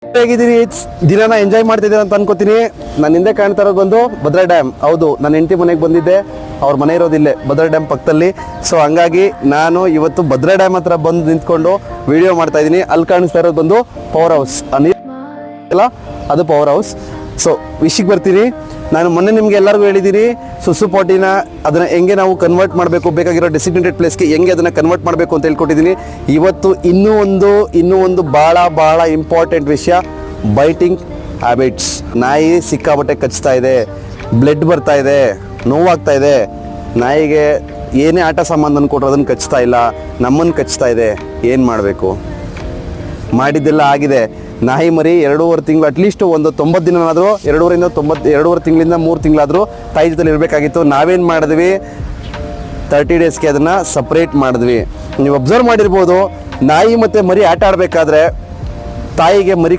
ಹೇಗಿದ್ದೀನಿ, ದಿನನ enjoy ಮಾಡ್ತಿದ್ದೀನಿ ಅಂತ ಅನ್ಕೋತೀನಿ. ನನ್ನ ಹಿಂದೆ ಕಾಣ್ತಾ ಇರೋದು ಬಂದು ಭದ್ರಾ ಡ್ಯಾಮ್. ಹೌದು, ನನ್ನ ಹೆಂಡತಿ ಮನೆಗೆ ಬಂದಿದ್ದೆ. ಅವ್ರ ಮನೆ ಇರೋದಿಲ್ಲೇ ಭದ್ರಾ ಡ್ಯಾಮ್ ಪಕ್ಕದಲ್ಲಿ. ಸೊ ಹಂಗಾಗಿ ನಾನು ಇವತ್ತು ಭದ್ರಾ ಡ್ಯಾಮ್ ಹತ್ರ ಬಂದು ನಿಂತ್ಕೊಂಡು ವಿಡಿಯೋ ಮಾಡ್ತಾ ಇದ್ದೀನಿ. ಅಲ್ಲಿ ಕಾಣಿಸ್ತಾ ಇರೋದು ಬಂದು ಪವರ್ ಹೌಸ್ ಅಲ್ಲ, ಅದು ಪವರ್ ಹೌಸ್. ಸೊ ವಿಷಯಕ್ಕೆ ಬರ್ತೀನಿ. ನಾನು ಮೊನ್ನೆ ನಿಮ್ಗೆ ಎಲ್ಲರಿಗೂ ಹೇಳಿದ್ದೀನಿ ಸುಸು ಪಾಟಿನ ಅದನ್ನು ಹೆಂಗೆ ನಾವು ಕನ್ವರ್ಟ್ ಮಾಡಬೇಕು, ಬೇಕಾಗಿರೋ ಡೆಸಿಗ್ನೇಟೆಡ್ ಪ್ಲೇಸ್ಗೆ ಹೆಂಗೆ ಅದನ್ನು ಕನ್ವರ್ಟ್ ಮಾಡಬೇಕು ಅಂತ ಹೇಳ್ಕೊಟ್ಟಿದ್ದೀನಿ. ಇವತ್ತು ಇನ್ನೂ ಒಂದು ಭಾಳ ಇಂಪಾರ್ಟೆಂಟ್ ವಿಷಯ, ಬೈಟಿಂಗ್ ಹ್ಯಾಬಿಟ್ಸ್. ನಾಯಿ ಸಿಕ್ಕಾಬಟ್ಟೆ ಕಚ್ತಾ ಇದೆ, ಬ್ಲಡ್ ಬರ್ತಾ ಇದೆ, ನೋವಾಗ್ತಾ ಇದೆ. ನಾಯಿಗೆ ಏನೇ ಆಟ ಸಾಮಾನು ಕೊಟ್ಟರು ಅದನ್ನು ಕಚ್ತಾ ಇಲ್ಲ, ನಮ್ಮನ್ನು ಕಚ್ತಾ ಇದೆ. ಏನು ಮಾಡಬೇಕು? ಮಾಡಿದ್ದೆಲ್ಲ ಆಗಿದೆ. ನಾಯಿ ಮರಿ 2.5 ತಿಂಗಳು, ಅಟ್ಲೀಸ್ಟ್ ಒಂದು 90 ದಿನನಾದರೂ 2.5 ತಿಂಗಳಿಂದ 3 ತಿಂಗಳಾದರೂ ತಾಯಿ ಜೊತೆಲಿ ಇರಬೇಕಾಗಿತ್ತು. ನಾವೇನು ಮಾಡಿದ್ವಿ, 30 ಡೇಸ್ಗೆ ಅದನ್ನು ಸಪ್ರೇಟ್ ಮಾಡಿದ್ವಿ. ನೀವು ಅಬ್ಸರ್ವ್ ಮಾಡಿರ್ಬೋದು, ನಾಯಿ ಮತ್ತು ಮರಿ ಆಟ ಆಡಬೇಕಾದ್ರೆ ತಾಯಿಗೆ ಮರಿ